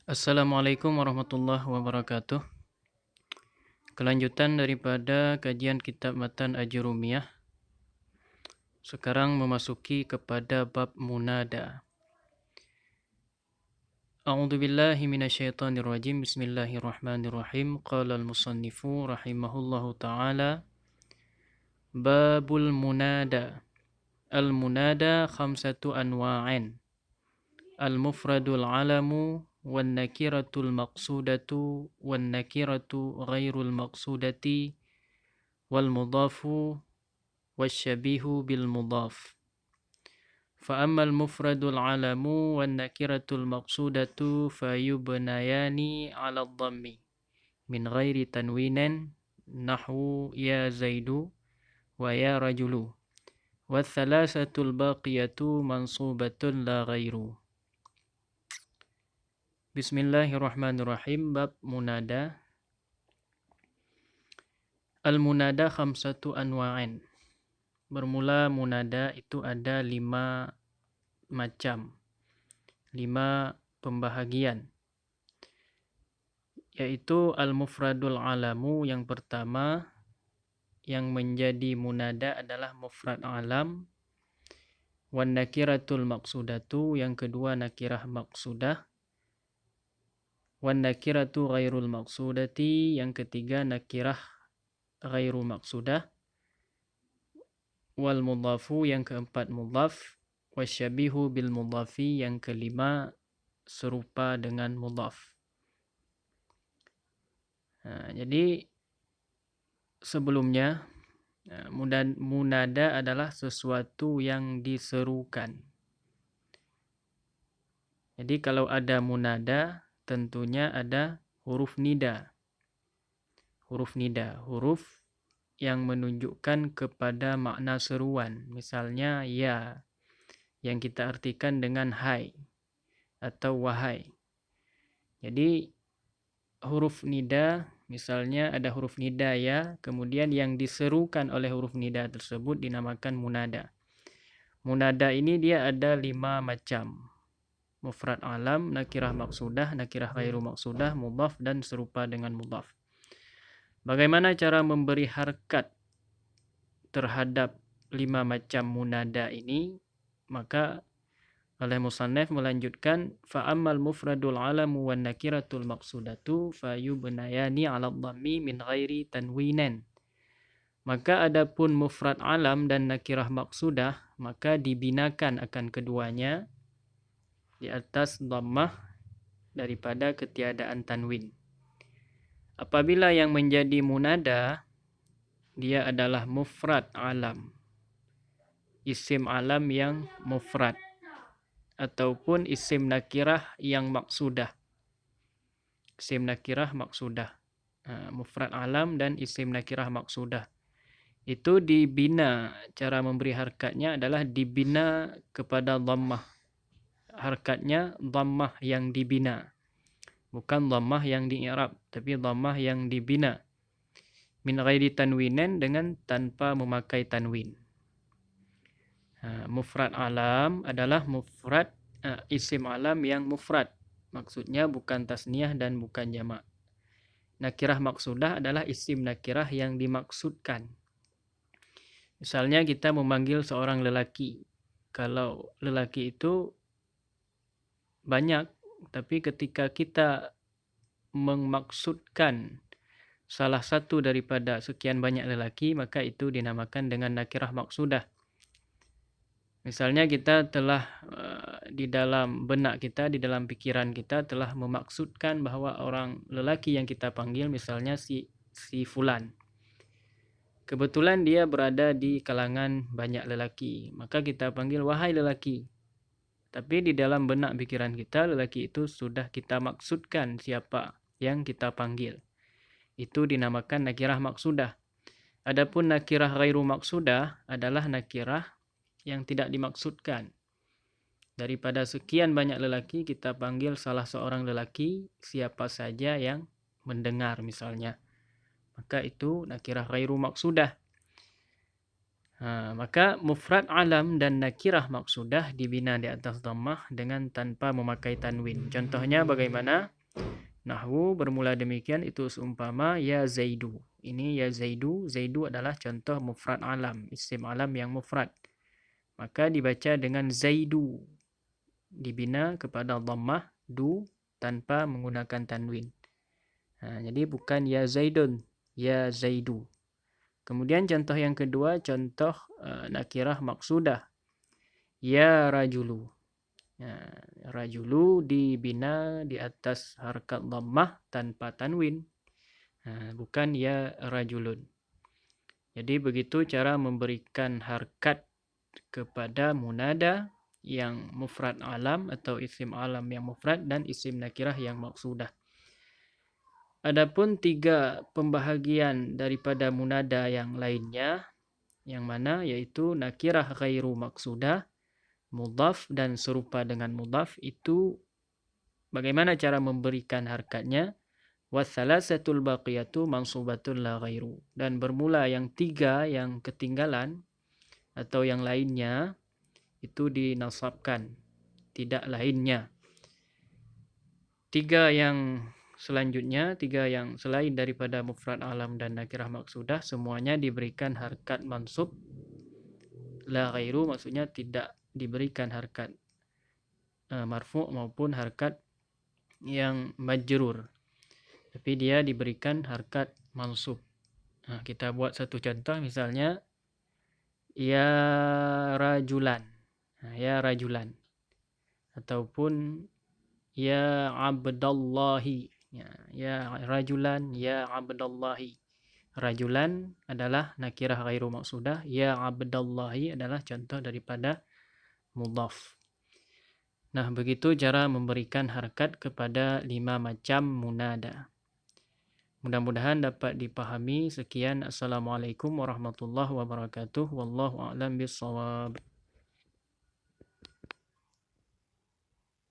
Assalamualaikum warahmatullahi wabarakatuh. Kelanjutan daripada kajian kitab Matan Ajurumiyah. Sekarang memasuki kepada bab munada. A'udzu billahi minasyaitonir rajim. Bismillahirrahmanirrahim. Qala al-musannifu rahimahullahu taala babul munada. Al-munada khamsatu anwa'in. Al-mufradul alamu wan nakiratul maqsudatu wan nakiratu ghairul maqsudati wal mudhafu wasyabihu bil mudhaf. Fa ammal mufradul alamu wan nakiratul maqsudatu fayubnayani 'ala dhammi min ghairi tanwinin nahwu ya zaidu wa ya rajulu. Wa thalathatul baqiyatu mansubatun la ghairu. Bismillahirrahmanirrahim. Bab munada. Al-munada khamsatu anwa'in. Bermula munada itu ada 5 macam, 5 pembahagian, yaitu al-mufradul alamu yang pertama. Yang menjadi munada adalah mufrad alam. Wan nakiratul maqsudatu, yang kedua nakirah maqsudah. Wan nakiratu ghairul maqsudati, yang ketiga nakirah ghairu maqsudah. Wal mudhafu, yang keempat mudhaf. Wasyabihu bil mudhafi, yang kelima serupa dengan mudhaf. Jadi sebelumnya munada adalah sesuatu yang diserukan. Jadi kalau ada munada tentunya ada huruf nida. Huruf nida, huruf yang menunjukkan kepada makna seruan. Misalnya ya, yang kita artikan dengan hai atau wahai. Jadi huruf nida, misalnya ada huruf nida ya, kemudian yang diserukan oleh huruf nida tersebut dinamakan munada. Munada ini dia ada 5 macam. Mufrad alam, nakirah maqsudah, nakirah ghairu maqsudah, mudhaf, dan serupa dengan mudhaf. Bagaimana cara memberi harkat terhadap 5 macam munada ini? Maka oleh musannaf melanjutkan, fa ammal mufradul alamu wan nakiratul maqsudatu fayubnayani 'ala dhammi min ghairi tanwinin. Maka adapun mufrad alam dan nakirah maqsudah maka dibinakan akan keduanya di atas dhammah daripada ketiadaan tanwin. Apabila yang menjadi munada dia adalah mufrad alam, isim alam yang mufrad, ataupun isim nakirah yang maksudah. Isim nakirah maksudah. Mufrad alam dan isim nakirah maksudah. Itu dibina, cara memberi harkatnya adalah dibina kepada dhammah. Harkatnya dhammah yang dibina. Bukan dhammah yang di-i'rab, tapi dhammah yang dibina. Min ghairi tanwinin, dengan tanpa memakai tanwin. Mufrad alam adalah mufrad isim alam yang mufrad. Maksudnya bukan tasniyah dan bukan jamak. Nakirah maksudah adalah isim nakirah yang dimaksudkan. Misalnya kita memanggil seorang lelaki. Kalau lelaki itu banyak, tapi ketika kita memaksudkan salah satu daripada sekian banyak lelaki, maka itu dinamakan dengan nakirah maksudah. Misalnya kita telah di dalam benak kita, di dalam pikiran kita telah memaksudkan bahwa orang lelaki yang kita panggil misalnya si fulan. Kebetulan dia berada di kalangan banyak lelaki, maka kita panggil wahai lelaki. Tapi di dalam benak pikiran kita, lelaki itu sudah kita maksudkan siapa yang kita panggil. Itu dinamakan nakirah maksudah. Adapun nakirah ghairu maksudah adalah nakirah yang tidak dimaksudkan. Daripada sekian banyak lelaki, kita panggil salah seorang lelaki, siapa saja yang mendengar misalnya. Maka itu nakirah ghairu maksudah. Maka mufrad alam dan nakirah maksudah dibina di atas dhammah dengan tanpa memakai tanwin. Contohnya bagaimana? Nahwu bermula demikian itu seumpama ya Zaidu. Ini ya Zaidu, Zaidu adalah contoh mufrad alam, isim alam yang mufrad. Maka dibaca dengan Zaidu. Dibina kepada dhammah du tanpa menggunakan tanwin. Jadi bukan ya Zaidun, ya Zaidu. Kemudian contoh yang kedua, contoh nakirah maksudah. Ya rajulu. Rajulu dibina di atas harkat dhammah tanpa tanwin. Bukan ya rajulun. Jadi begitu cara memberikan harkat kepada munada yang mufrad alam atau isim alam yang mufrad dan isim nakirah yang maksudah. Adapun 3 pembahagian daripada munada yang lainnya, yang mana yaitu nakirah ghairu maksudah, mudhaf dan serupa dengan mudhaf, itu bagaimana cara memberikan harkatnya? Wassalasatul baqiyatu mansubatun la ghairu. Dan bermula yang 3 yang ketinggalan atau yang lainnya itu dinasabkan, tidak lainnya. 3 yang selanjutnya, 3 yang selain daripada mufrad alam dan nakirah maksudah, semuanya diberikan harkat mansub. La ghairu maksudnya tidak diberikan harkat marfu' maupun harkat yang majrur. Tapi dia diberikan harkat mansub. Kita buat satu contoh misalnya ya rajulan. Ya rajulan. Ataupun ya abdallahi. Ya rajulan, ya abdallahi. Rajulan adalah nakirah ghairu maksudah. Ya abdallahi adalah contoh daripada mudhaf. Nah, begitu cara memberikan harkat kepada 5 macam munada. Mudah-mudahan dapat dipahami. Sekian. Assalamualaikum warahmatullahi wabarakatuh. Wallahu a'lam bishawab.